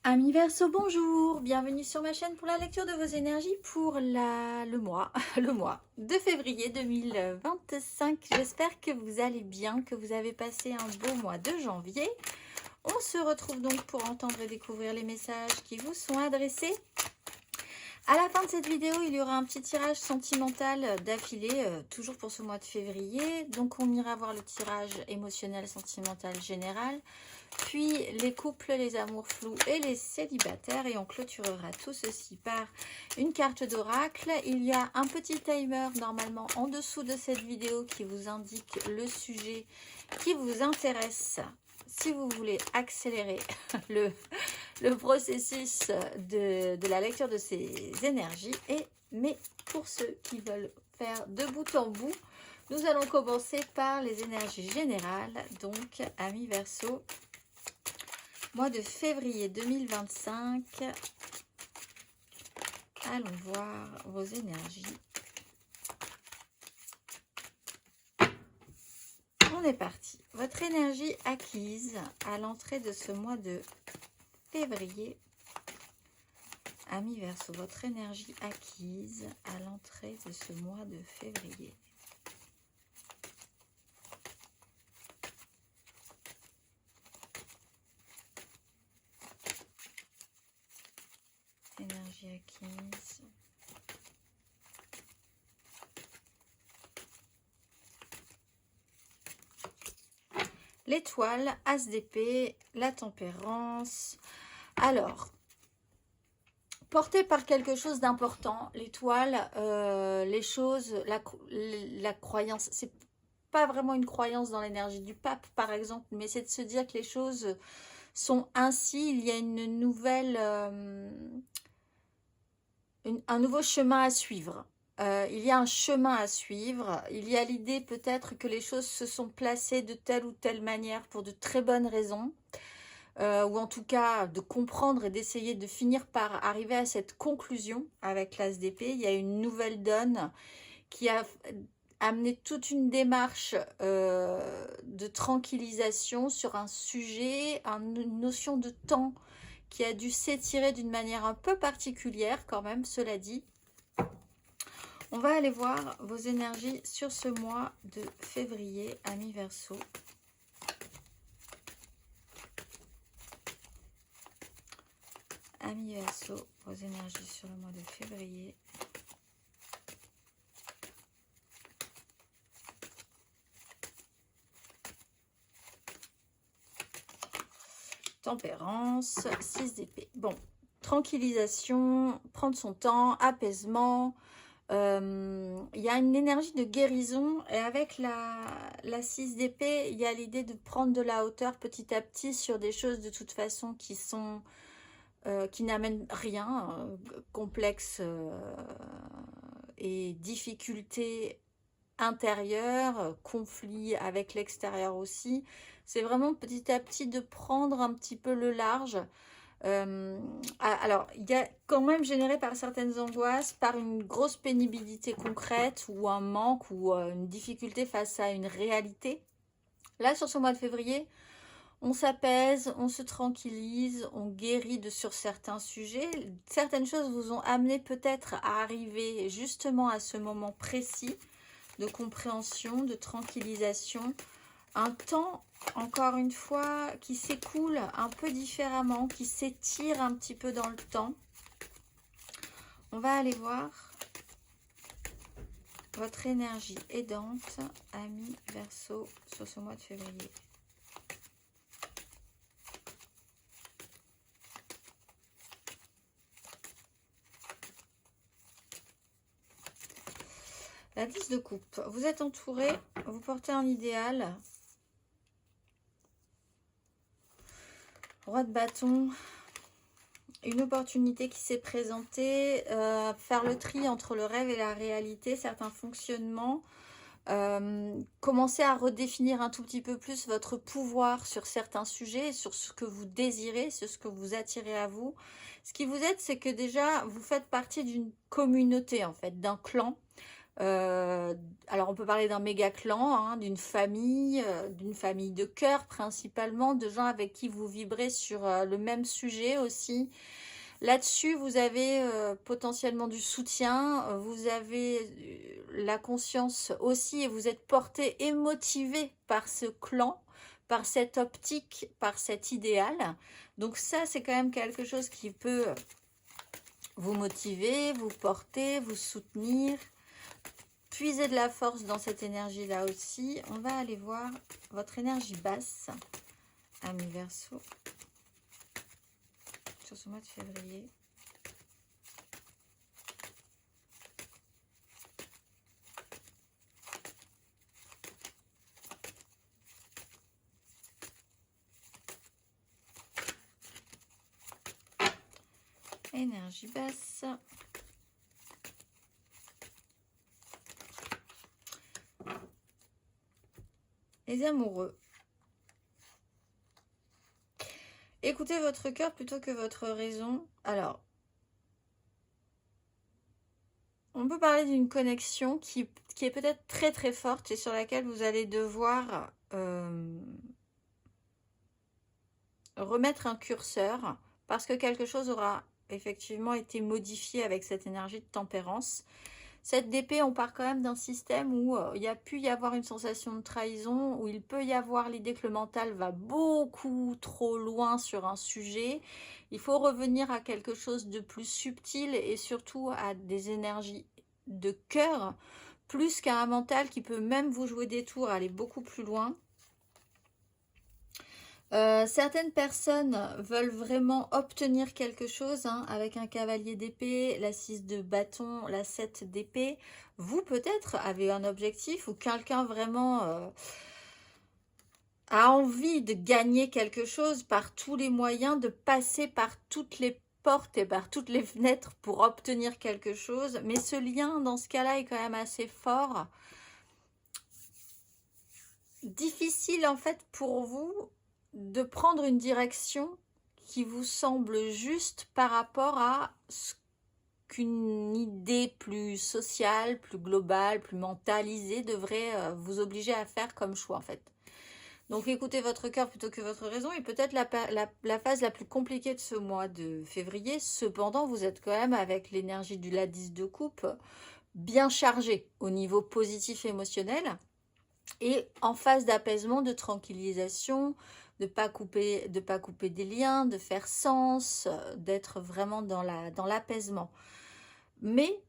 Amis Verseau, bonjour, bienvenue sur ma chaîne pour la lecture de vos énergies pour le mois, le mois de février 2025. J'espère que vous allez bien, que vous avez passé un beau mois de janvier. On se retrouve donc pour entendre et découvrir les messages qui vous sont adressés. À la fin de cette vidéo, il y aura un petit tirage sentimental d'affilée, toujours pour ce mois de février. Donc on ira voir le tirage émotionnel sentimental général, puis les couples, les amours flous et les célibataires. Et on clôturera tout ceci par une carte d'oracle. Il y a un petit timer normalement en dessous de cette vidéo qui vous indique le sujet qui vous intéresse. Si vous voulez accélérer le processus de la lecture de ces énergies. Mais pour ceux qui veulent faire de bout en bout, nous allons commencer par les énergies générales. Donc, amis Verseau, mois de février 2025. Allons voir vos énergies. On est parti. Votre énergie acquise à l'entrée de ce mois de février. Amis Verseau, votre énergie acquise à l'entrée de ce mois de février. Énergie acquise. L'étoile, as d'épée, la tempérance. Alors, porté par quelque chose d'important, l'étoile, les choses, la croyance, c'est pas vraiment une croyance dans l'énergie du pape par exemple, mais c'est de se dire que les choses sont ainsi, il y a une nouvelle, un nouveau chemin à suivre. Il y a un chemin à suivre, il y a l'idée peut-être que les choses se sont placées de telle ou telle manière pour de très bonnes raisons, ou en tout cas de comprendre et d'essayer de finir par arriver à cette conclusion avec l'as d'épée. Il y a une nouvelle donne qui a amené toute une démarche de tranquillisation sur un sujet, une notion de temps qui a dû s'étirer d'une manière un peu particulière quand même, cela dit. On va aller voir vos énergies sur ce mois de février, amis Verseau. Amis Verseau, vos énergies sur le mois de février. Tempérance, 6 d'épée. Bon, tranquillisation, prendre son temps, apaisement. Il y a une énergie de guérison et avec la 6 d'épée, il y a l'idée de prendre de la hauteur petit à petit sur des choses de toute façon qui sont qui n'amènent rien, complexes et difficultés intérieures, conflits avec l'extérieur aussi. C'est vraiment petit à petit de prendre un petit peu le large. Alors, il y a quand même généré par certaines angoisses, par une grosse pénibilité concrète ou un manque ou une difficulté face à une réalité. Là, sur ce mois de février, on s'apaise, on se tranquillise, on guérit sur certains sujets. Certaines choses vous ont amené peut-être à arriver justement à ce moment précis de compréhension, de tranquillisation. Un temps, encore une fois, qui s'écoule un peu différemment, qui s'étire un petit peu dans le temps. On va aller voir votre énergie aidante, amis Verseau, sur ce mois de février. La 10 de coupe. Vous êtes entouré, vous portez un idéal. Roi de bâton. Une opportunité qui s'est présentée. Faire le tri entre le rêve et la réalité, certains fonctionnements. Commencer à redéfinir un tout petit peu plus votre pouvoir sur certains sujets, sur ce que vous désirez, sur ce que vous attirez à vous. Ce qui vous aide, c'est que déjà, vous faites partie d'une communauté, en fait, d'un clan. Alors on peut parler d'un méga clan, hein, d'une famille de cœur principalement, de gens avec qui vous vibrez sur le même sujet aussi. Là-dessus, vous avez potentiellement du soutien, vous avez la conscience aussi et vous êtes porté et motivé par ce clan, par cette optique, par cet idéal. Donc ça, c'est quand même quelque chose qui peut vous motiver, vous porter, vous soutenir. Puisez de la force dans cette énergie-là aussi. On va aller voir votre énergie basse, amis Verseau, sur ce mois de février. Énergie basse. Les amoureux. Écoutez votre cœur plutôt que votre raison. Alors, on peut parler d'une connexion qui est peut-être très très forte et sur laquelle vous allez devoir remettre un curseur parce que quelque chose aura effectivement été modifié avec cette énergie de tempérance. Cette DP, on part quand même d'un système où il y a pu y avoir une sensation de trahison, où il peut y avoir l'idée que le mental va beaucoup trop loin sur un sujet. Il faut revenir à quelque chose de plus subtil et surtout à des énergies de cœur, plus qu'à un mental qui peut même vous jouer des tours, aller beaucoup plus loin. Certaines personnes veulent vraiment obtenir quelque chose, hein, avec un cavalier d'épée, la 6 de bâton, la 7 d'épée. Vous peut-être avez un objectif ou quelqu'un vraiment a envie de gagner quelque chose par tous les moyens, de passer par toutes les portes et par toutes les fenêtres pour obtenir quelque chose. Mais ce lien dans ce cas-là est quand même assez fort. Difficile en fait pour vous de prendre une direction qui vous semble juste par rapport à ce qu'une idée plus sociale, plus globale, plus mentalisée devrait vous obliger à faire comme choix en fait. Donc écoutez votre cœur plutôt que votre raison et peut-être la phase la plus compliquée de ce mois de février. Cependant, vous êtes quand même avec l'énergie du la 10 de coupe bien chargée au niveau positif émotionnel et en phase d'apaisement, de tranquillisation, de pas couper des liens, de faire sens, d'être vraiment dans l'apaisement. Mais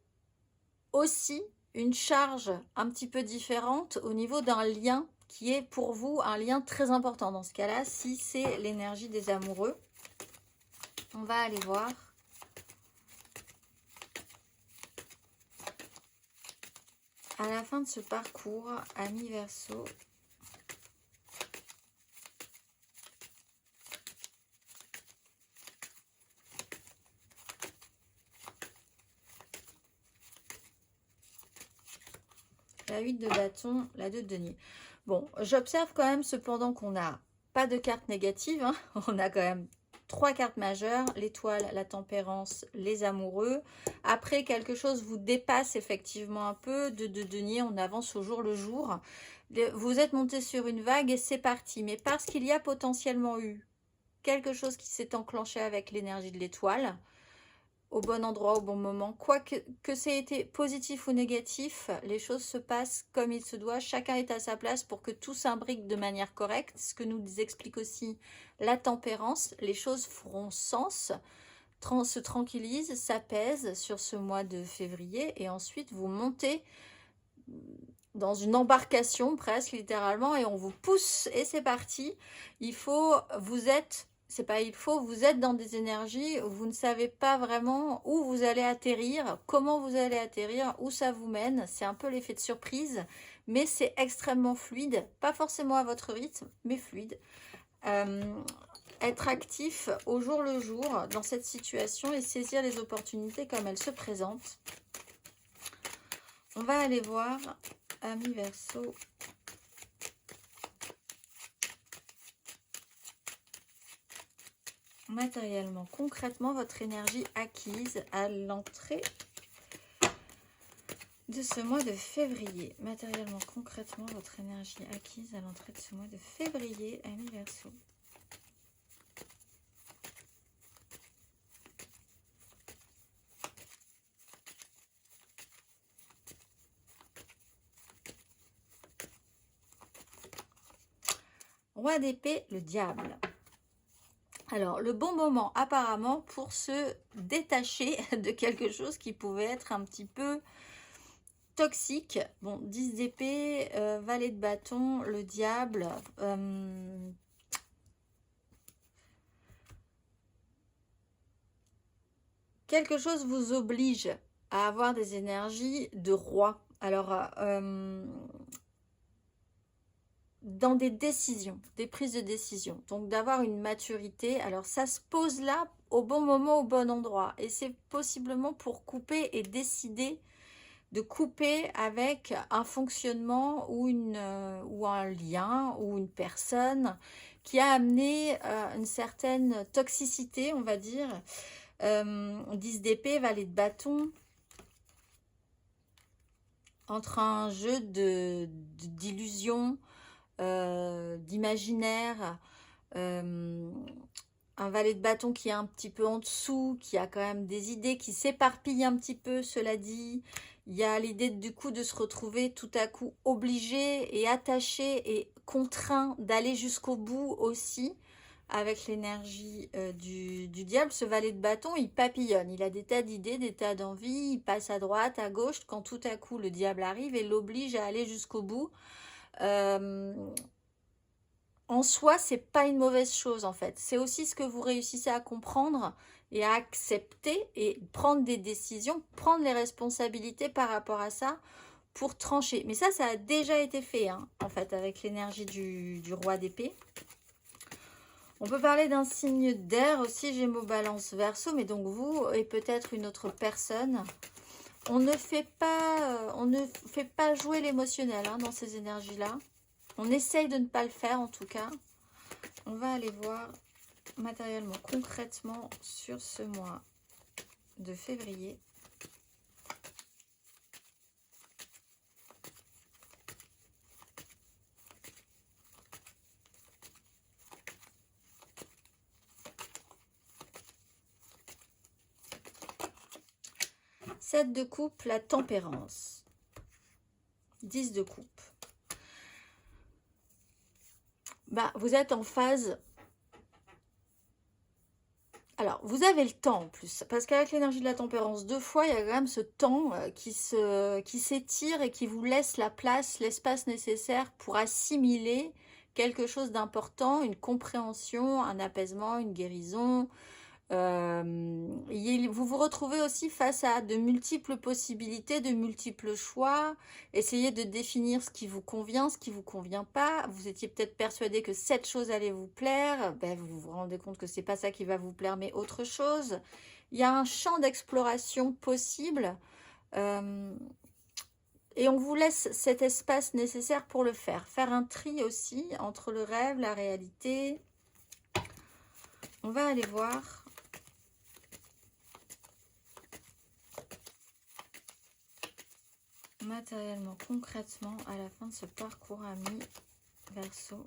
aussi une charge un petit peu différente au niveau d'un lien qui est pour vous un lien très important dans ce cas-là, si c'est l'énergie des amoureux. On va aller voir. À la fin de ce parcours, amis Verseau, la 8 de bâton, la 2 de denier. Bon, j'observe quand même cependant qu'on n'a pas de cartes négatives. Hein. On a quand même 3 cartes majeures, l'étoile, la tempérance, les amoureux. Après, quelque chose vous dépasse effectivement un peu. De denier, on avance au jour le jour. Vous êtes monté sur une vague et c'est parti. Mais parce qu'il y a potentiellement eu quelque chose qui s'est enclenché avec l'énergie de l'étoile, au bon endroit, au bon moment. Quoi que c'est été positif ou négatif, les choses se passent comme il se doit. Chacun est à sa place pour que tout s'imbrique de manière correcte. Ce que nous explique aussi la tempérance. Les choses feront sens, se tranquillisent, s'apaisent sur ce mois de février. Et ensuite, vous montez dans une embarcation presque littéralement et on vous pousse et c'est parti. Vous êtes dans des énergies où vous ne savez pas vraiment où vous allez atterrir, comment vous allez atterrir, où ça vous mène. C'est un peu l'effet de surprise, mais c'est extrêmement fluide, pas forcément à votre rythme, mais fluide. Être actif au jour le jour dans cette situation et saisir les opportunités comme elles se présentent. On va aller voir, amis Verseau, matériellement, concrètement, votre énergie acquise à l'entrée de ce mois de février. Matériellement, concrètement, votre énergie acquise à l'entrée de ce mois de février, amis Verseau. Roi d'épée, le diable. Alors, le bon moment apparemment pour se détacher de quelque chose qui pouvait être un petit peu toxique. Bon, 10 d'épée, valet de bâton, le diable. Quelque chose vous oblige à avoir des énergies de roi. Alors, dans des décisions, des prises de décision. Donc d'avoir une maturité. Alors ça se pose là au bon moment, au bon endroit. Et c'est possiblement pour couper et décider de couper avec un fonctionnement ou un lien ou une personne qui a amené une certaine toxicité, on va dire. 10 d'épée, valet de bâton. Entre un jeu d'illusion, d'imaginaire, un valet de bâton qui est un petit peu en dessous, qui a quand même des idées, qui s'éparpillent un petit peu, cela dit. Il y a l'idée du coup de se retrouver tout à coup obligé et attaché et contraint d'aller jusqu'au bout aussi, avec l'énergie du diable. Ce valet de bâton, il papillonne, il a des tas d'idées, des tas d'envies, il passe à droite, à gauche, quand tout à coup le diable arrive et l'oblige à aller jusqu'au bout. En soi, c'est pas une mauvaise chose en fait. C'est aussi ce que vous réussissez à comprendre et à accepter et prendre des décisions, prendre les responsabilités par rapport à ça pour trancher. Mais ça a déjà été fait hein, en fait avec l'énergie du roi d'épée. On peut parler d'un signe d'air aussi, Gémeaux, Balance, Verseau, mais donc vous et peut-être une autre personne. On ne fait pas jouer l'émotionnel hein, dans ces énergies-là. On essaye de ne pas le faire en tout cas. On va aller voir matériellement, concrètement sur ce mois de février. Sept de coupe, la tempérance. 10 de coupe. Bah, vous êtes en phase. Alors, vous avez le temps en plus, parce qu'avec l'énergie de la tempérance, deux fois, il y a quand même ce temps qui s'étire et qui vous laisse la place, l'espace nécessaire pour assimiler quelque chose d'important, une compréhension, un apaisement, une guérison. Vous vous retrouvez aussi face à de multiples possibilités, de multiples choix. Essayez de définir ce qui vous convient, ce qui vous convient pas. Vous étiez peut-être persuadé que cette chose allait vous plaire. Ben, vous vous rendez compte que c'est pas ça qui va vous plaire, mais autre chose. Il y a un champ d'exploration possible. Et on vous laisse cet espace nécessaire pour le faire. Faire un tri aussi entre le rêve, la réalité. On va aller voir. Matériellement, concrètement, à la fin de ce parcours ami Verseau.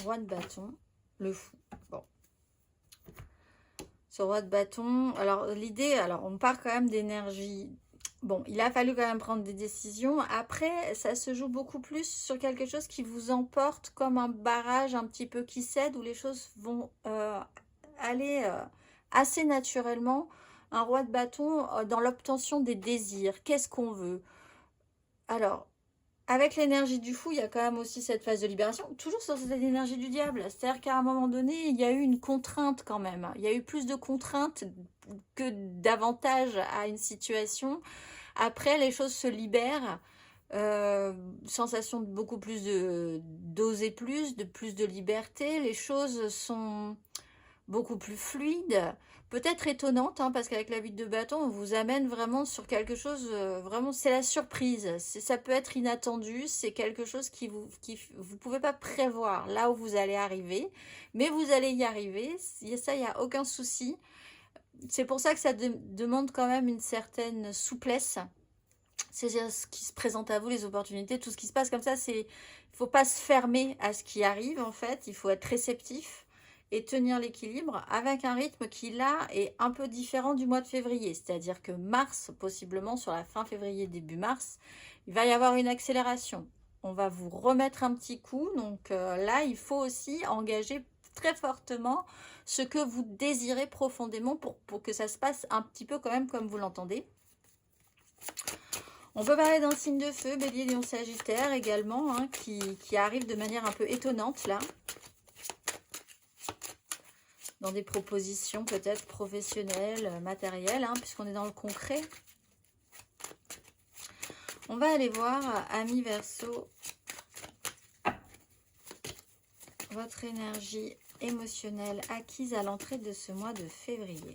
Roi de bâton, le fou. Bon. Ce roi de bâton, alors l'idée, alors on part quand même d'énergie. Bon, il a fallu quand même prendre des décisions. Après, ça se joue beaucoup plus sur quelque chose qui vous emporte comme un barrage un petit peu qui cède, où les choses vont aller assez naturellement. Un roi de bâton dans l'obtention des désirs. Qu'est-ce qu'on veut? Alors, avec l'énergie du fou, il y a quand même aussi cette phase de libération, toujours sur cette énergie du diable. C'est-à-dire qu'à un moment donné, il y a eu une contrainte quand même. Il y a eu plus de contraintes que d'avantages à une situation. Après, les choses se libèrent. Sensation de beaucoup plus d'oser plus, de liberté. Les choses sont beaucoup plus fluide, peut-être étonnante, hein, parce qu'avec la 8 de bâton, on vous amène vraiment sur quelque chose, vraiment, c'est la surprise. Ça peut être inattendu, c'est quelque chose vous pouvez pas prévoir là où vous allez arriver, mais vous allez y arriver, ça, il n'y a aucun souci. C'est pour ça que ça demande quand même une certaine souplesse. C'est ce qui se présente à vous, les opportunités, tout ce qui se passe comme ça, il ne faut pas se fermer à ce qui arrive en fait, il faut être réceptif et tenir l'équilibre avec un rythme qui là est un peu différent du mois de février, c'est-à-dire que mars, possiblement sur la fin février, début mars, il va y avoir une accélération. On va vous remettre un petit coup, donc là il faut aussi engager très fortement ce que vous désirez profondément pour que ça se passe un petit peu quand même comme vous l'entendez. On peut parler d'un signe de feu, Bélier, Lion, Sagittaire également, hein, qui arrive de manière un peu étonnante là. Dans des propositions peut-être professionnelles, matérielles, hein, puisqu'on est dans le concret. On va aller voir, amis Verseau, votre énergie émotionnelle acquise à l'entrée de ce mois de février.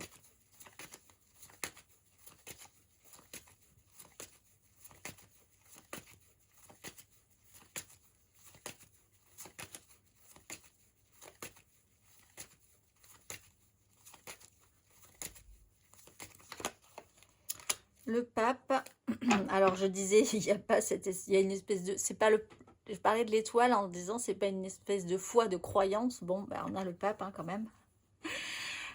Le pape, alors je disais, il y a une espèce de, c'est pas le, je parlais de l'étoile en disant c'est pas une espèce de foi, de croyance. Bon, ben, on a le pape hein, quand même.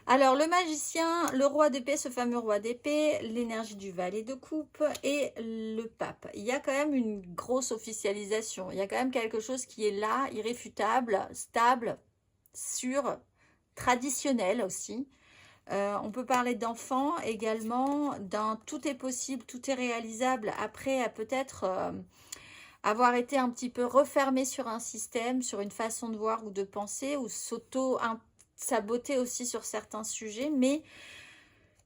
Alors le magicien, le roi d'épée, ce fameux roi d'épée, l'énergie du valet de coupe et le pape. Il y a quand même une grosse officialisation. Il y a quand même quelque chose qui est là, irréfutable, stable, sûr, traditionnel aussi. On peut parler d'enfants également, d'un tout est possible, tout est réalisable, après peut-être avoir été un petit peu refermé sur un système, sur une façon de voir ou de penser, ou s'auto-saboter aussi sur certains sujets, mais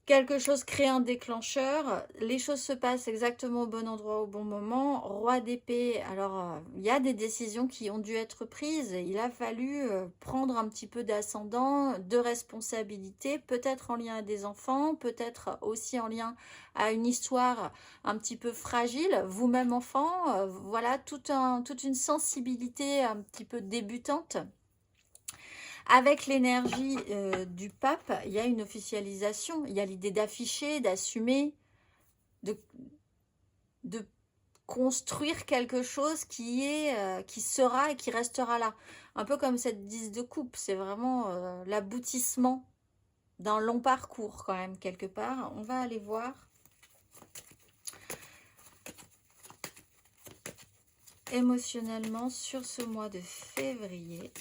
quelque chose crée un déclencheur, les choses se passent exactement au bon endroit, au bon moment. Roi d'épée, alors il y a des décisions qui ont dû être prises, il a fallu prendre un petit peu d'ascendant, de responsabilité, peut-être en lien à des enfants, peut-être aussi en lien à une histoire un petit peu fragile, vous-même enfant, voilà, toute une sensibilité un petit peu débutante. Avec l'énergie du pape, il y a une officialisation, il y a l'idée d'afficher, d'assumer, de construire quelque chose qui sera et qui restera là. Un peu comme cette 10 de coupe, c'est vraiment l'aboutissement d'un long parcours quand même, quelque part. On va aller voir. Émotionnellement sur ce mois de février.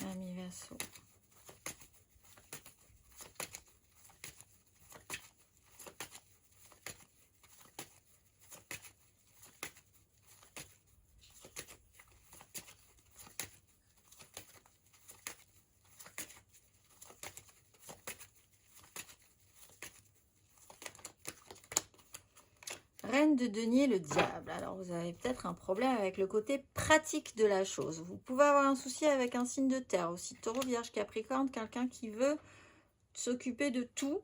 Ami Verseau. Reine de denier, le diable. Alors, vous avez peut-être un problème avec le côté pratique de la chose. Vous pouvez avoir un souci avec un signe de terre aussi. Taureau, Vierge, Capricorne, quelqu'un qui veut s'occuper de tout.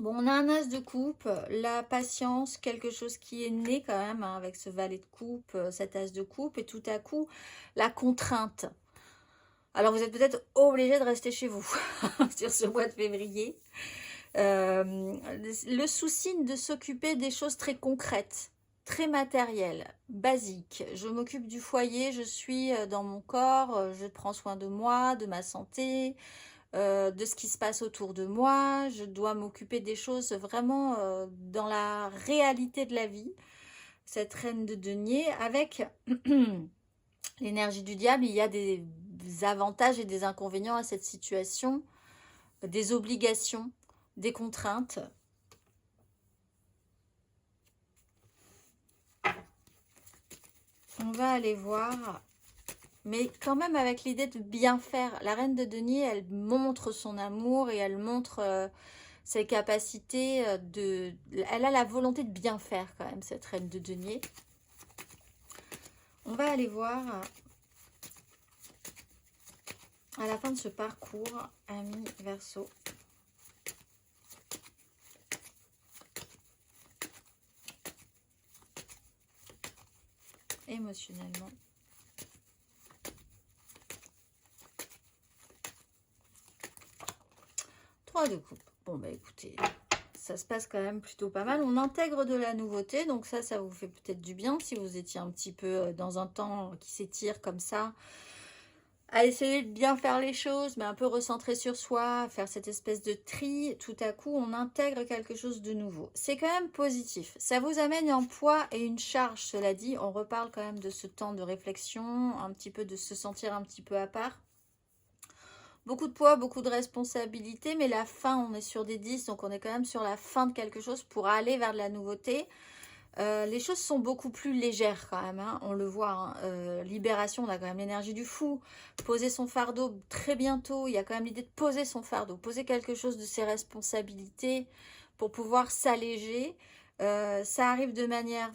Bon, on a un as de coupe, la patience, quelque chose qui est né quand même hein, avec ce valet de coupe, cet as de coupe, et tout à coup, la contrainte. Alors, vous êtes peut-être obligé de rester chez vous sur ce mois de février. Le souci de s'occuper des choses très concrètes, très matérielles, basiques. Je m'occupe du foyer, je suis dans mon corps, je prends soin de moi, de ma santé, de ce qui se passe autour de moi. Je dois m'occuper des choses vraiment dans la réalité de la vie. Cette reine de denier, avec l'énergie du diable, il y a des avantages et des inconvénients à cette situation, des obligations, des contraintes. On va aller voir, mais quand même avec l'idée de bien faire. La reine de denier, elle montre son amour et elle montre ses capacités elle a la volonté de bien faire quand même, cette reine de denier. On va aller voir À la fin de ce parcours, ami Verseau, émotionnellement, trois de coupe. Bon, bah écoutez, ça se passe quand même plutôt pas mal. On intègre de la nouveauté, donc ça vous fait peut-être du bien si vous étiez un petit peu dans un temps qui s'étire comme ça, à essayer de bien faire les choses, mais un peu recentrer sur soi, faire cette espèce de tri. Tout à coup, on intègre quelque chose de nouveau. C'est quand même positif. Ça vous amène un poids et une charge, cela dit. On reparle quand même de ce temps de réflexion, un petit peu de se sentir un petit peu à part. Beaucoup de poids, beaucoup de responsabilités, mais la fin, on est sur des 10, donc on est quand même sur la fin de quelque chose pour aller vers de la nouveauté. Les choses sont beaucoup plus légères quand même, hein, on le voit. Hein. Libération, on a quand même l'énergie du fou. Poser son fardeau très bientôt, il y a quand même l'idée de poser son fardeau, poser quelque chose de ses responsabilités pour pouvoir s'alléger. Ça arrive de manière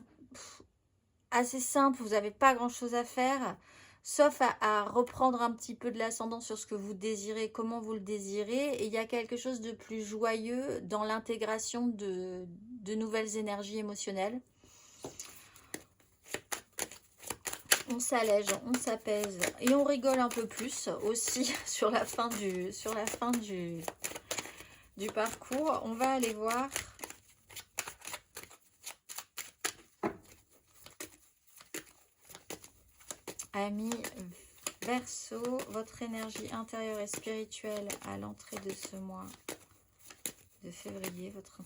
assez simple, vous n'avez pas grand-chose à faire, sauf à reprendre un petit peu de l'ascendant sur ce que vous désirez, comment vous le désirez. Et il y a quelque chose de plus joyeux dans l'intégration de nouvelles énergies émotionnelles. On s'allège, on s'apaise et on rigole un peu plus aussi sur la fin du parcours. On va aller voir amis Verseau, votre énergie intérieure et spirituelle à l'entrée de ce mois de février, votre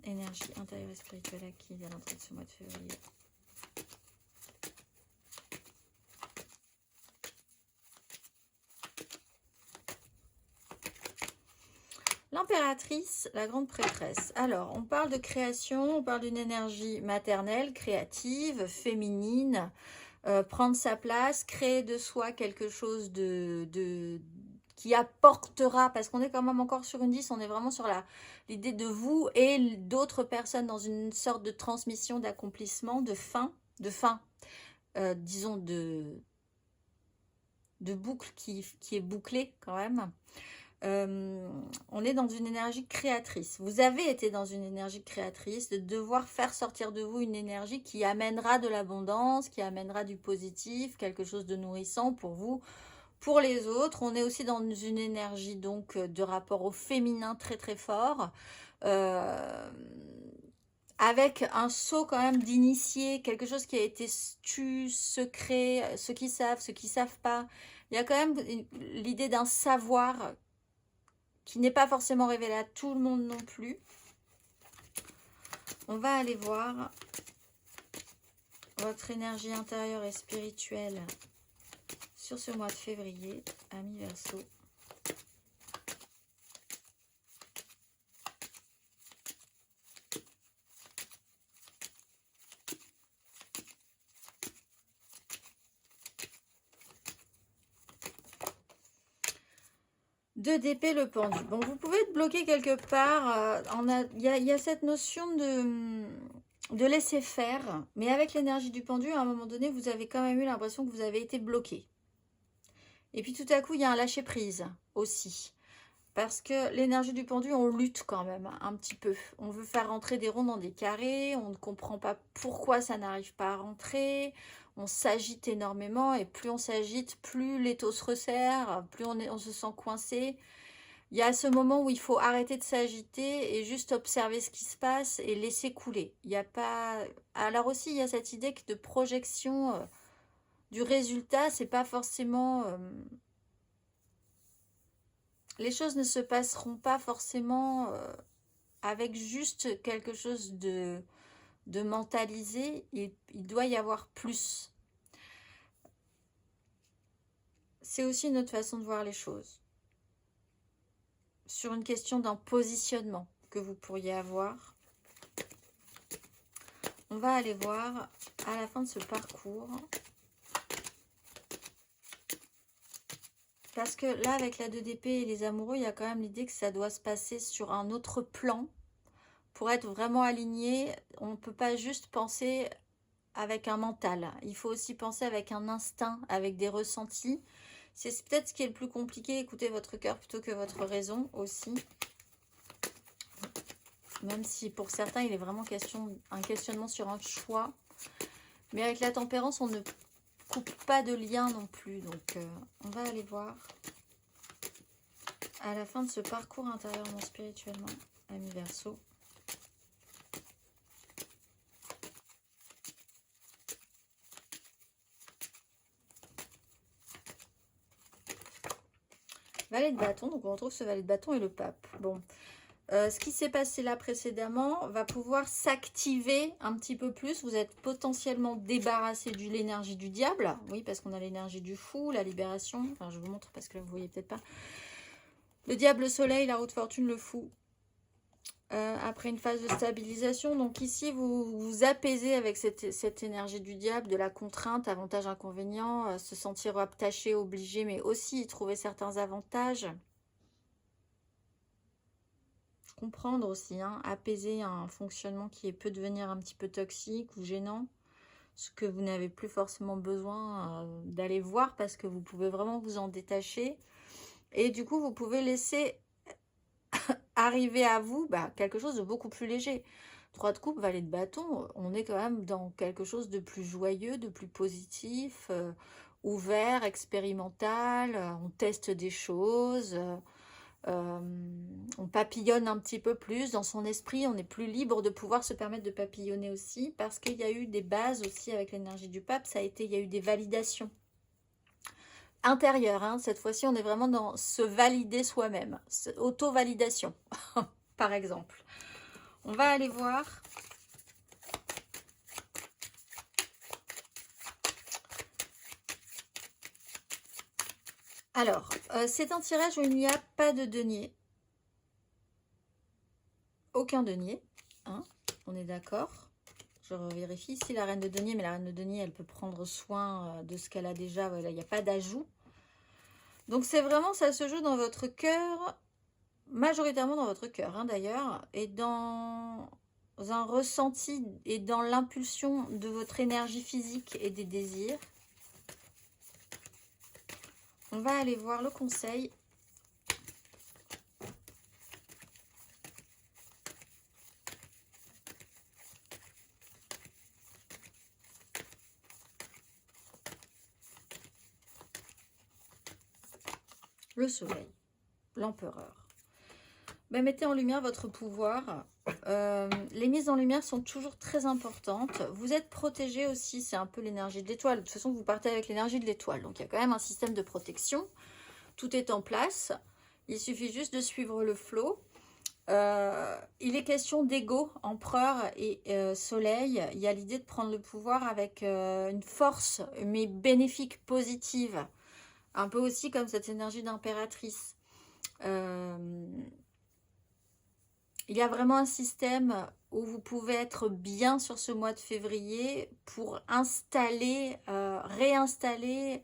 énergie intérieure et spirituelle acquise à l'entrée de ce mois de février. L'impératrice, la grande prêtresse. Alors, on parle de création, on parle d'une énergie maternelle, créative, féminine, prendre sa place, créer de soi quelque chose qui apportera, parce qu'on est quand même encore sur une 10, on est vraiment sur l'idée de vous et d'autres personnes dans une sorte de transmission, d'accomplissement, de fin, disons de boucle qui est bouclée quand même. On est dans une énergie créatrice. Vous avez été dans une énergie créatrice, de devoir faire sortir de vous une énergie qui amènera de l'abondance, qui amènera du positif, quelque chose de nourrissant pour vous, pour les autres. On est aussi dans une énergie donc de rapport au féminin très très fort, avec un saut quand même d'initié, quelque chose qui a été secret, ceux qui savent pas. Il y a quand même l'idée d'un savoir qui n'est pas forcément révélé à tout le monde non plus. On va aller voir votre énergie intérieure et spirituelle sur ce mois de février, amis Verseau. Deux d'épée, le pendu. Bon, vous pouvez être bloqué quelque part. Il y a cette notion de laisser faire. Mais avec l'énergie du pendu, à un moment donné, vous avez quand même eu l'impression que vous avez été bloqué. Et puis tout à coup, il y a un lâcher-prise aussi. Parce que l'énergie du pendu, on lutte quand même un petit peu. On veut faire rentrer des ronds dans des carrés. On ne comprend pas pourquoi ça n'arrive pas à rentrer. On s'agite énormément. Et plus on s'agite, plus l'étau se resserre. Plus on se sent coincé. Il y a ce moment où il faut arrêter de s'agiter et juste observer ce qui se passe et laisser couler. Il n'y a pas... Alors aussi, il y a cette idée de projection du résultat. C'est pas forcément... Les choses ne se passeront pas forcément avec juste quelque chose de mentalisé. Il doit y avoir plus. C'est aussi une autre façon de voir les choses. Sur une question d'un positionnement que vous pourriez avoir. On va aller voir à la fin de ce parcours. Parce que là, avec la 2 d'épée et les amoureux, il y a quand même l'idée que ça doit se passer sur un autre plan. Pour être vraiment aligné, on ne peut pas juste penser avec un mental. Il faut aussi penser avec un instinct, avec des ressentis. C'est peut-être ce qui est le plus compliqué, écoutez votre cœur plutôt que votre raison aussi. Même si pour certains, il est vraiment un questionnement sur un choix. Mais avec la tempérance, on ne coupe pas de lien non plus. Donc, on va aller voir à la fin de ce parcours intérieurement spirituellement, ami Verseau. Valet de bâton, donc on retrouve ce valet de bâton et le pape. Bon, ce qui s'est passé là précédemment va pouvoir s'activer un petit peu plus. Vous êtes potentiellement débarrassé de l'énergie du diable. Oui, parce qu'on a l'énergie du fou, la libération. Enfin, je vous montre parce que là, vous voyez peut-être pas. Le diable, le soleil, la haute fortune, le fou. Après une phase de stabilisation. Donc ici, vous vous apaisez avec cette énergie du diable, de la contrainte, avantages, inconvénients, se sentir attaché, obligé, mais aussi y trouver certains avantages. Comprendre aussi, hein, apaiser un fonctionnement qui peut devenir un petit peu toxique ou gênant, ce que vous n'avez plus forcément besoin d'aller voir parce que vous pouvez vraiment vous en détacher. Et du coup, vous pouvez laisser arriver à vous quelque chose de beaucoup plus léger. 3 de coupe, valet de bâton, on est quand même dans quelque chose de plus joyeux, de plus positif, ouvert, expérimental, on teste des choses, on papillonne un petit peu plus dans son esprit, on est plus libre de pouvoir se permettre de papillonner aussi, parce qu'il y a eu des bases aussi avec l'énergie du pape, il y a eu des validations intérieures, hein. Cette fois-ci on est vraiment dans se valider soi-même, auto-validation par exemple. On va aller voir alors, c'est un tirage où il n'y a pas de denier. Aucun denier, hein, on est d'accord. Je vérifie ici la reine de denier, mais la reine de denier, elle peut prendre soin de ce qu'elle a déjà. Voilà, il n'y a pas d'ajout. Donc c'est vraiment, ça se joue dans votre cœur, majoritairement dans votre cœur, hein, d'ailleurs, et dans un ressenti et dans l'impulsion de votre énergie physique et des désirs. On va aller voir le conseil. Le soleil, l'empereur. Mettez en lumière votre pouvoir. Les mises en lumière sont toujours très importantes. Vous êtes protégé aussi, c'est un peu l'énergie de l'étoile. De toute façon, vous partez avec l'énergie de l'étoile. Donc, il y a quand même un système de protection. Tout est en place. Il suffit juste de suivre le flot. Il est question d'ego, empereur et soleil. Il y a l'idée de prendre le pouvoir avec une force, mais bénéfique, positive. Un peu aussi comme cette énergie d'impératrice. Il y a vraiment un système où vous pouvez être bien sur ce mois de février pour installer, réinstaller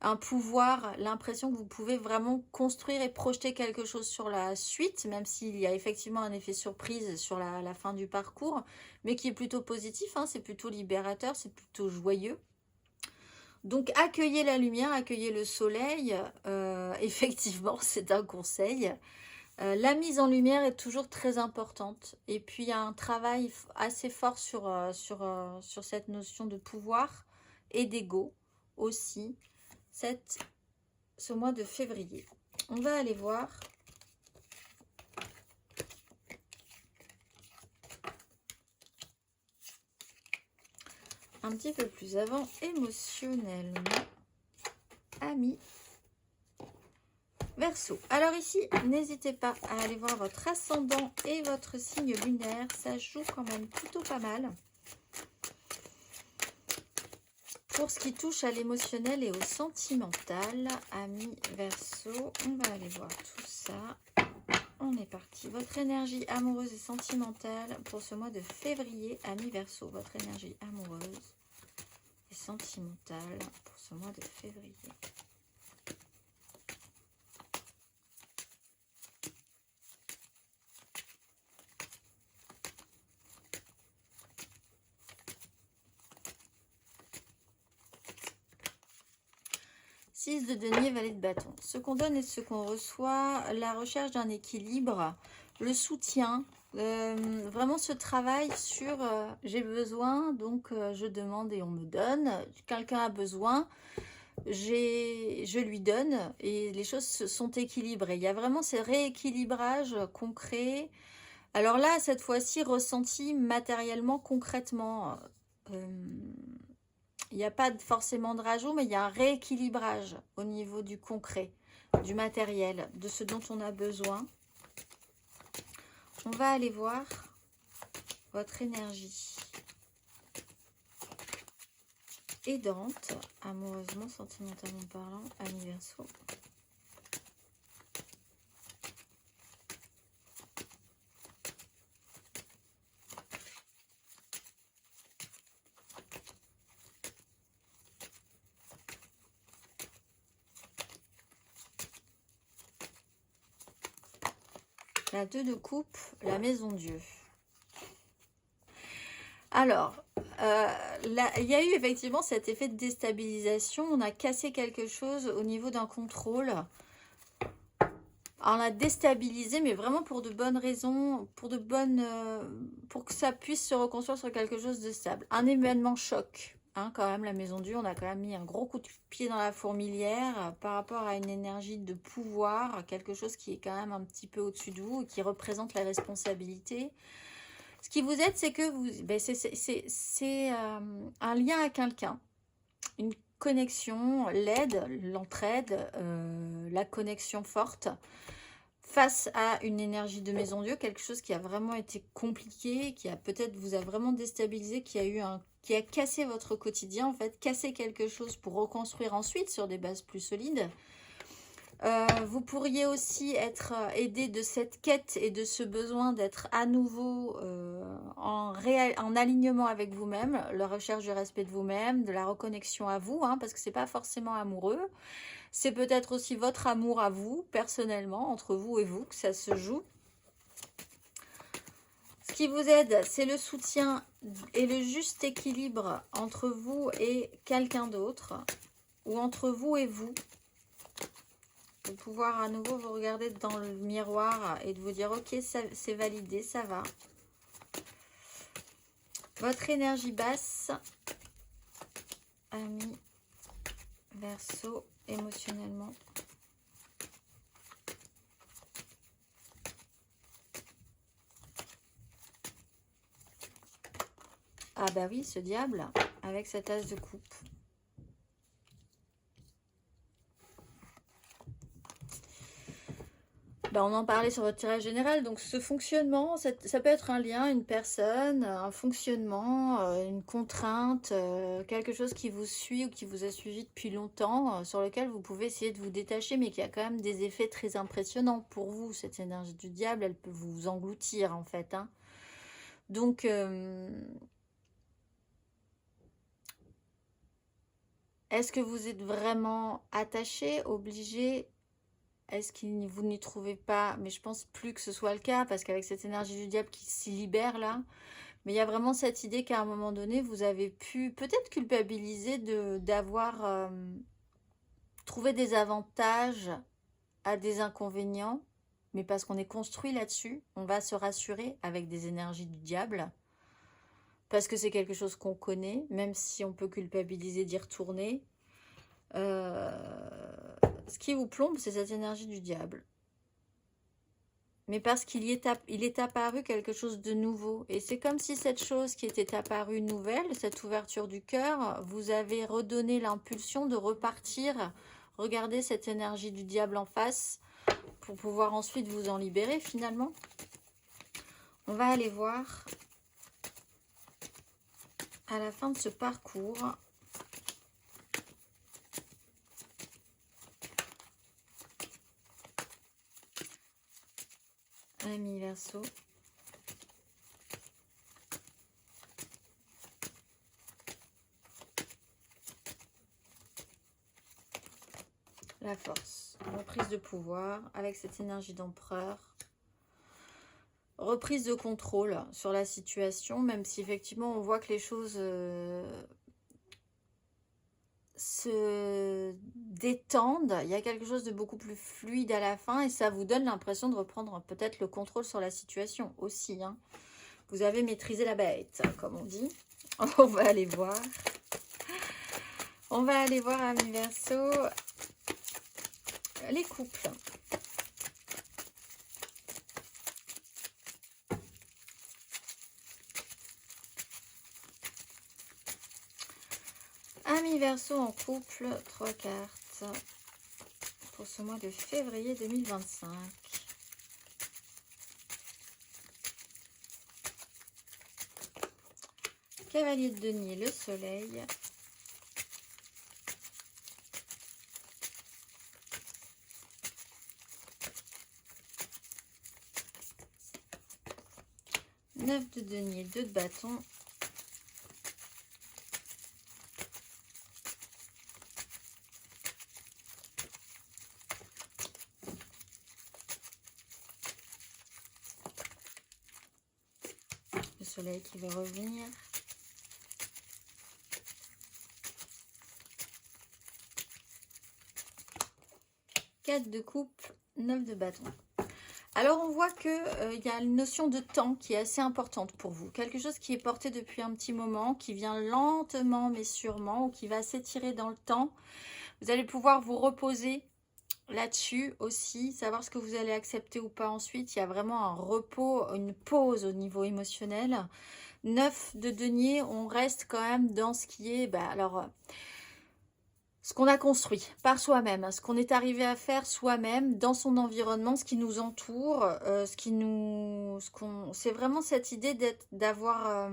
un pouvoir, l'impression que vous pouvez vraiment construire et projeter quelque chose sur la suite, même s'il y a effectivement un effet surprise sur la fin du parcours, mais qui est plutôt positif, hein, c'est plutôt libérateur, c'est plutôt joyeux. Donc accueillez la lumière, accueillez le soleil, effectivement c'est un conseil. La mise en lumière est toujours très importante. Et puis, il y a un travail assez fort sur cette notion de pouvoir et d'ego aussi, ce mois de février. On va aller voir. Un petit peu plus avant, émotionnellement, ami Verseau. Alors ici, n'hésitez pas à aller voir votre ascendant et votre signe lunaire. Ça joue quand même plutôt pas mal. Pour ce qui touche à l'émotionnel et au sentimental, ami Verseau, on va aller voir tout ça. On est parti. Votre énergie amoureuse et sentimentale pour ce mois de février, ami Verseau. Votre énergie amoureuse et sentimentale pour ce mois de février. 6 de denier, valet de bâton. Ce qu'on donne et ce qu'on reçoit, la recherche d'un équilibre, le soutien, vraiment ce travail sur j'ai besoin, donc je demande et on me donne. Quelqu'un a besoin, je lui donne et les choses sont équilibrées. Il y a vraiment ces rééquilibrages concrets. Alors là, cette fois-ci, ressenti matériellement, concrètement. Il n'y a pas forcément de rajout, mais il y a un rééquilibrage au niveau du concret, du matériel, de ce dont on a besoin. On va aller voir votre énergie aidante, amoureusement, sentimentalement parlant, ami Verseau. La 2 de coupe, la maison Dieu. Alors, il y a eu effectivement cet effet de déstabilisation. On a cassé quelque chose au niveau d'un contrôle. On l'a déstabilisé, mais vraiment pour de bonnes raisons, pour que ça puisse se reconstruire sur quelque chose de stable. Un événement choc, hein, quand même, la maison Dieu. On a quand même mis un gros coup de pied dans la fourmilière par rapport à une énergie de pouvoir, quelque chose qui est quand même un petit peu au-dessus de vous et qui représente la responsabilité. Ce qui vous aide, c'est que c'est un lien à quelqu'un, une connexion, l'aide, l'entraide, la connexion forte face à une énergie de maison Dieu, quelque chose qui a vraiment été compliqué, qui a peut-être vous a vraiment déstabilisé, qui a cassé votre quotidien, en fait, cassé quelque chose pour reconstruire ensuite sur des bases plus solides. Vous pourriez aussi être aidé de cette quête et de ce besoin d'être à nouveau en alignement avec vous-même, la recherche du respect de vous-même, de la reconnexion à vous, hein, parce que c'est pas forcément amoureux. C'est peut-être aussi votre amour à vous, personnellement, entre vous et vous, que ça se joue. Ce qui vous aide, c'est le soutien et le juste équilibre entre vous et quelqu'un d'autre, ou entre vous et vous. De pouvoir à nouveau vous regarder dans le miroir et de vous dire ok, c'est validé, ça va. Votre énergie basse, ami Verseau, émotionnellement. Ah bah oui, ce diable avec cette as de coupe. Ben, on en parlait sur votre tirage général, donc ce fonctionnement, ça peut être un lien, une personne, un fonctionnement, une contrainte, quelque chose qui vous suit ou qui vous a suivi depuis longtemps, sur lequel vous pouvez essayer de vous détacher, mais qui a quand même des effets très impressionnants pour vous. Cette énergie du diable, elle peut vous engloutir en fait, hein. Donc, est-ce que vous êtes vraiment attaché, obligé ? Est-ce que vous n'y trouvez pas? Mais je pense plus que ce soit le cas, parce qu'avec cette énergie du diable qui s'y libère là, mais il y a vraiment cette idée qu'à un moment donné, vous avez pu peut-être culpabiliser d'avoir trouvé des avantages à des inconvénients, mais parce qu'on est construit là-dessus, on va se rassurer avec des énergies du diable, parce que c'est quelque chose qu'on connaît, même si on peut culpabiliser d'y retourner. Ce qui vous plombe, c'est cette énergie du diable. Mais parce qu'il est apparu quelque chose de nouveau. Et c'est comme si cette chose qui était apparue nouvelle, cette ouverture du cœur, vous avez redonné l'impulsion de repartir, regarder cette énergie du diable en face, pour pouvoir ensuite vous en libérer finalement. On va aller voir à la fin de ce parcours. Ami Verseau. La force. Reprise de pouvoir avec cette énergie d'empereur. Reprise de contrôle sur la situation, même si effectivement on voit que les choses se détendent. Il y a quelque chose de beaucoup plus fluide à la fin et ça vous donne l'impression de reprendre peut-être le contrôle sur la situation aussi, hein. Vous avez maîtrisé la bête, comme on dit. On va aller voir. On va aller voir, amis Verseau, les couples. Amis Verseau en couple, 3 cartes pour ce mois de février 2025. Cavalier de denier, le soleil. Neuf de denier, 2 de bâton. Le soleil qui veut revenir. Quatre de coupe, 9 de bâton. Alors on voit qu'il y a une notion de temps qui est assez importante pour vous. Quelque chose qui est porté depuis un petit moment, qui vient lentement mais sûrement, ou qui va s'étirer dans le temps. Vous allez pouvoir vous reposer là-dessus aussi, savoir ce que vous allez accepter ou pas ensuite. Il y a vraiment un repos, une pause au niveau émotionnel. 9 de denier, on reste quand même dans ce qui est... ce qu'on a construit par soi-même, ce qu'on est arrivé à faire soi-même dans son environnement, ce qui nous entoure, c'est vraiment cette idée d'avoir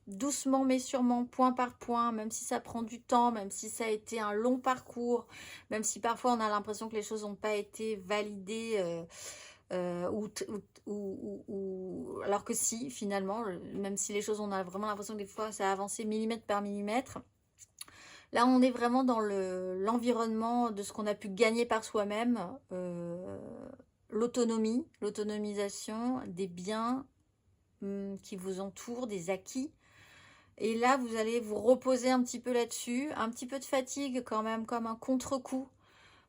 doucement mais sûrement, point par point, même si ça prend du temps, même si ça a été un long parcours, même si parfois on a l'impression que les choses n'ont pas été validées, alors que si, finalement, même si les choses, on a vraiment l'impression que des fois ça a avancé millimètre par millimètre. Là, on est vraiment dans l'environnement de ce qu'on a pu gagner par soi-même, l'autonomie, l'autonomisation des biens qui vous entourent, des acquis. Et là, vous allez vous reposer un petit peu là-dessus, un petit peu de fatigue quand même, comme un contre-coup.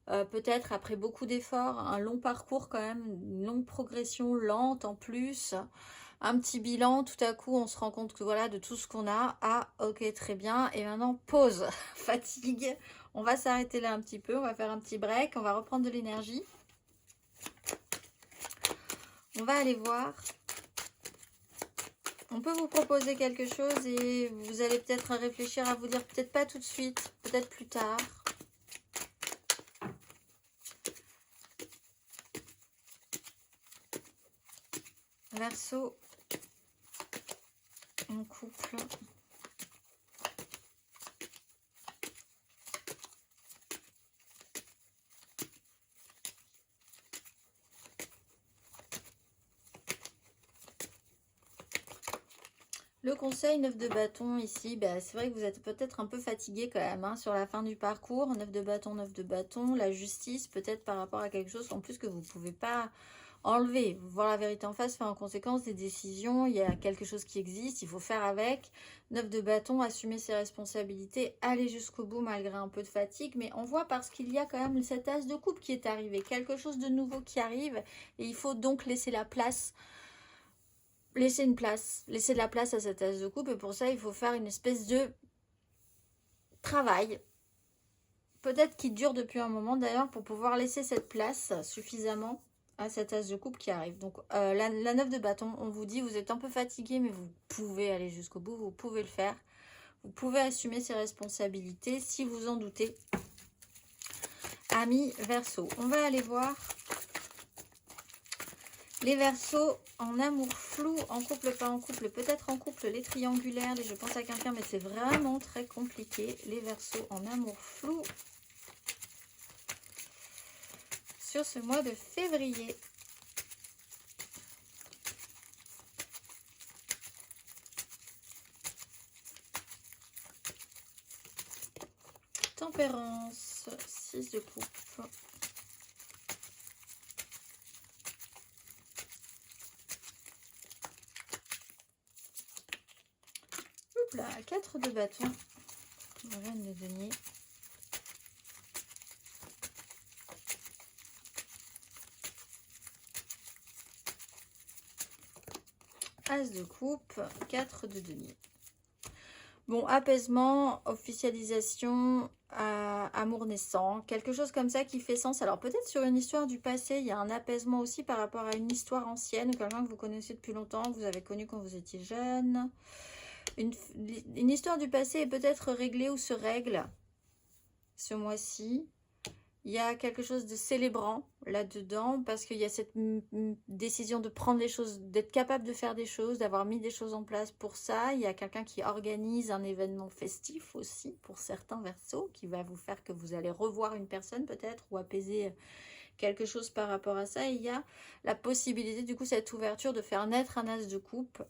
Peut-être après beaucoup d'efforts, un long parcours quand même, une longue progression lente en plus. Un petit bilan, tout à coup, on se rend compte que voilà, de tout ce qu'on a. Ah, ok, très bien. Et maintenant, pause, fatigue. On va s'arrêter là un petit peu. On va faire un petit break. On va reprendre de l'énergie. On va aller voir. On peut vous proposer quelque chose et vous allez peut-être réfléchir à vous dire peut-être pas tout de suite, peut-être plus tard. Verseau en couple. Le conseil 9 de bâton ici, c'est vrai que vous êtes peut-être un peu fatigué quand même hein, sur la fin du parcours. 9 de bâton, 9 de bâton. La justice peut-être par rapport à quelque chose en plus que vous ne pouvez pas enlever. Voir la vérité en face, faire en conséquence des décisions. Il y a quelque chose qui existe, il faut faire avec. 9 de bâton, assumer ses responsabilités, aller jusqu'au bout malgré un peu de fatigue. Mais on voit parce qu'il y a quand même cette as de coupe qui est arrivé. Quelque chose de nouveau qui arrive et il faut donc laisser la place. Laisser de la place à cette as de coupe et pour ça il faut faire une espèce de travail, peut-être qui dure depuis un moment d'ailleurs, pour pouvoir laisser cette place suffisamment à cette as de coupe qui arrive. Donc la 9 de bâton, on vous dit vous êtes un peu fatigué mais vous pouvez aller jusqu'au bout, vous pouvez le faire, vous pouvez assumer ses responsabilités si vous en doutez. Amis Verseau, on va aller voir les Verseaux en amour flou, en couple, pas en couple, peut-être en couple, les triangulaires, je pense à quelqu'un, mais c'est vraiment très compliqué. Les Verseaux en amour flou sur ce mois de février. Tempérance, 6 de coupe. Là, 4 de bâton, reine de denier. As de coupe, 4 de denier. Bon, apaisement, officialisation, amour naissant, quelque chose comme ça qui fait sens. Alors peut-être sur une histoire du passé, il y a un apaisement aussi par rapport à une histoire ancienne, quelqu'un que vous connaissez depuis longtemps, que vous avez connu quand vous étiez jeune. Une histoire du passé est peut-être réglée ou se règle ce mois-ci. Il y a quelque chose de célébrant là-dedans parce qu'il y a cette décision de prendre les choses, d'être capable de faire des choses, d'avoir mis des choses en place pour ça. Il y a quelqu'un qui organise un événement festif aussi pour certains Verseaux qui va vous faire que vous allez revoir une personne peut-être ou apaiser quelque chose par rapport à ça. Et il y a la possibilité du coup cette ouverture de faire naître un as de coupe.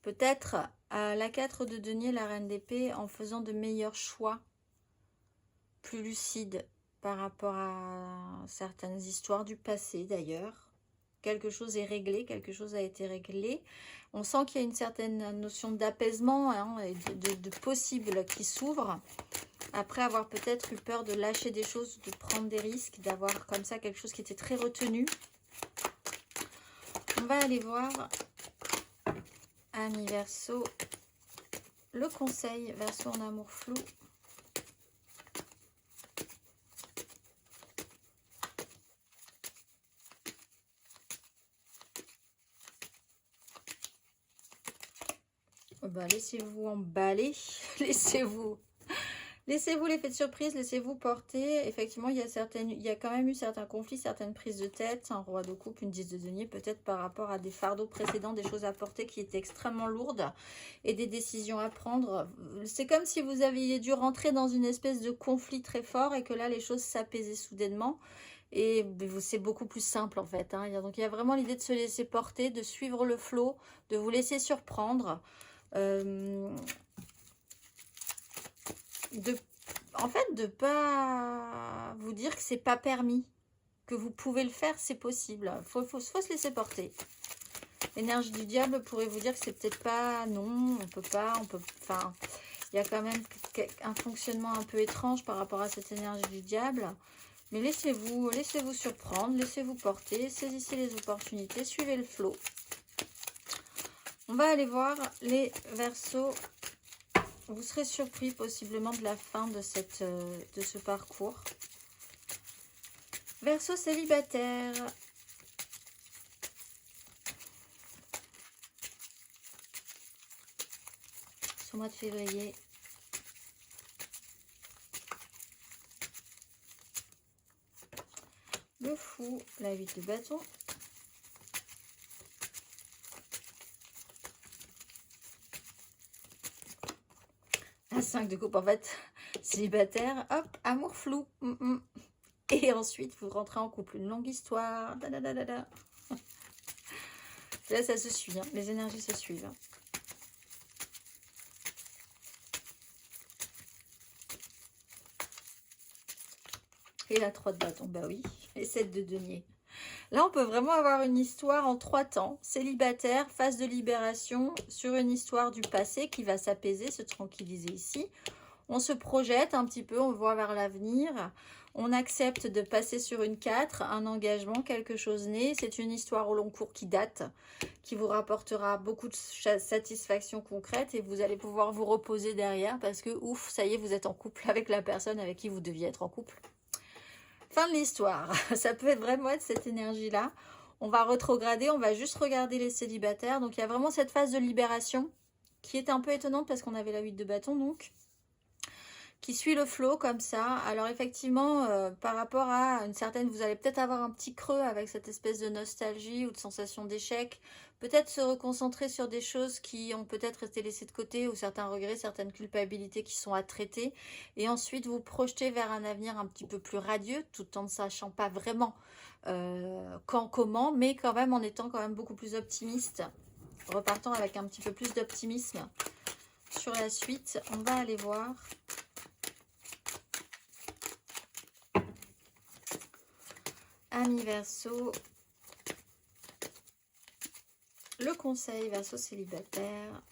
Peut-être à la 4 de denier, la reine d'épée, en faisant de meilleurs choix, plus lucides par rapport à certaines histoires du passé d'ailleurs. Quelque chose est réglé, quelque chose a été réglé. On sent qu'il y a une certaine notion d'apaisement hein, et de possible qui s'ouvre. Après avoir peut-être eu peur de lâcher des choses, de prendre des risques, d'avoir comme ça quelque chose qui était très retenu. On va aller voir... Amis Verseau, le conseil Verseau en amour flou. Bah, laissez-vous emballer, laissez-vous l'effet de surprise, laissez-vous porter. Effectivement, il y a quand même eu certains conflits, certaines prises de tête, un roi de coupe, une 10 de denier, peut-être par rapport à des fardeaux précédents, des choses à porter qui étaient extrêmement lourdes et des décisions à prendre. C'est comme si vous aviez dû rentrer dans une espèce de conflit très fort et que là, les choses s'apaisaient soudainement. Et c'est beaucoup plus simple en fait. Hein. Donc, il y a vraiment l'idée de se laisser porter, de suivre le flot, de vous laisser surprendre. En fait, de pas vous dire que c'est pas permis, que vous pouvez le faire, c'est possible. Faut se laisser porter. L'énergie du diable pourrait vous dire que c'est peut-être pas, non, on peut pas, enfin, il y a quand même un fonctionnement un peu étrange par rapport à cette énergie du diable. Mais laissez-vous surprendre, laissez-vous porter, saisissez les opportunités, suivez le flot. On va aller voir les Verseaux. Vous serez surpris possiblement de la fin de ce parcours. Verseau célibataire. Ce mois de février. Le fou, la 8 de bâton. La 5 de coupe, en fait, célibataire, hop, amour flou. Et ensuite, vous rentrez en couple. Une longue histoire. Là, ça se suit. Hein. Les énergies se suivent. Hein. Et la 3 de bâton, bah oui. Et 7 de denier. Là, on peut vraiment avoir une histoire en 3 temps. Célibataire, phase de libération sur une histoire du passé qui va s'apaiser, se tranquilliser ici. On se projette un petit peu, on voit vers l'avenir. On accepte de passer sur une 4, un engagement, quelque chose né. C'est une histoire au long cours qui date, qui vous rapportera beaucoup de satisfaction concrète et vous allez pouvoir vous reposer derrière parce que, ouf, ça y est, vous êtes en couple avec la personne avec qui vous deviez être en couple. Fin de l'histoire. Ça peut vraiment être cette énergie-là. On va rétrograder, on va juste regarder les célibataires. Donc, il y a vraiment cette phase de libération qui est un peu étonnante parce qu'on avait la 8 de bâton, donc, qui suit le flot comme ça. Alors, effectivement, par rapport à une certaine... Vous allez peut-être avoir un petit creux avec cette espèce de nostalgie ou de sensation d'échec. Peut-être se reconcentrer sur des choses qui ont peut-être été laissées de côté ou certains regrets, certaines culpabilités qui sont à traiter. Et ensuite, vous projeter vers un avenir un petit peu plus radieux, tout en ne sachant pas vraiment quand, comment, mais quand même en étant quand même beaucoup plus optimiste. Repartant avec un petit peu plus d'optimisme sur la suite. On va aller voir... Amis Verseau, le conseil Verseau célibataire.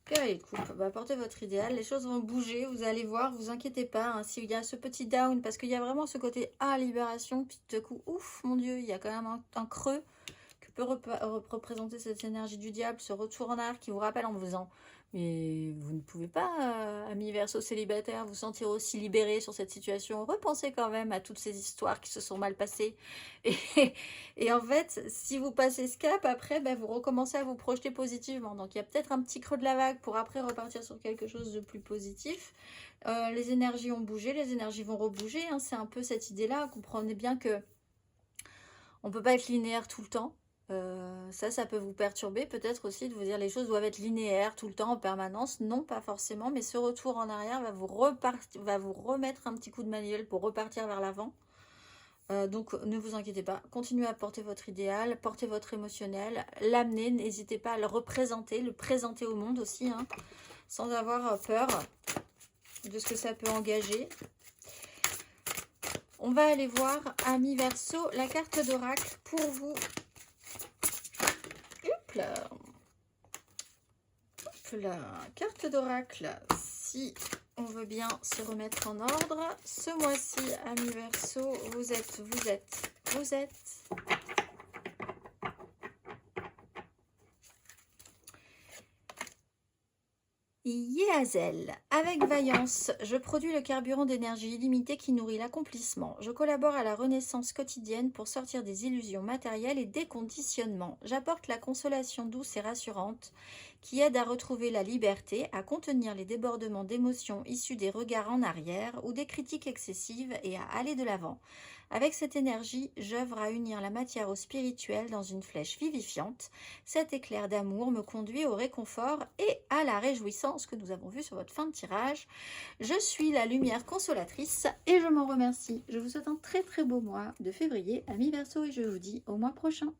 Que Soleil et coupe, bah, portez votre idéal, les choses vont bouger, vous allez voir, vous inquiétez pas, hein, s'il y a ce petit down, parce qu'il y a vraiment ce côté libération, puis tout à coup, ouf, mon Dieu, il y a quand même un creux que peut représenter cette énergie du diable, ce retour en arrière qui vous rappelle en vous disant, mais vous ne pouvez pas, amis Verseau célibataire, vous sentir aussi libéré sur cette situation. Repensez quand même à toutes ces histoires qui se sont mal passées. Et en fait, si vous passez ce cap, après, ben, vous recommencez à vous projeter positivement. Donc, il y a peut-être un petit creux de la vague pour après repartir sur quelque chose de plus positif. Les énergies ont bougé, les énergies vont rebouger. Hein. C'est un peu cette idée-là. Comprenez bien que on ne peut pas être linéaire tout le temps. Ça peut vous perturber peut-être aussi de vous dire les choses doivent être linéaires tout le temps en permanence. Non, pas forcément, mais ce retour en arrière va vous remettre un petit coup de manuel pour repartir vers l'avant. Donc ne vous inquiétez pas, continuez à porter votre idéal, portez votre émotionnel, l'amener, n'hésitez pas à le représenter, le présenter au monde aussi, hein, sans avoir peur de ce que ça peut engager. On va aller voir, amis Verseau, la carte d'oracle pour vous. Hop là, carte d'oracle, si on veut bien se remettre en ordre. Ce mois-ci, amis Verseau, vous êtes Yehazel. Avec vaillance, je produis le carburant d'énergie illimitée qui nourrit l'accomplissement. Je collabore à la renaissance quotidienne pour sortir des illusions matérielles et des conditionnements. J'apporte la consolation douce et rassurante qui aide à retrouver la liberté, à contenir les débordements d'émotions issus des regards en arrière ou des critiques excessives et à aller de l'avant. Avec cette énergie, j'œuvre à unir la matière au spirituel dans une flèche vivifiante. Cet éclair d'amour me conduit au réconfort et à la réjouissance que nous avons vu sur votre fin de tirage. Je suis la lumière consolatrice et je m'en remercie. Je vous souhaite un très très beau mois de février, amis Verseau, et je vous dis au mois prochain.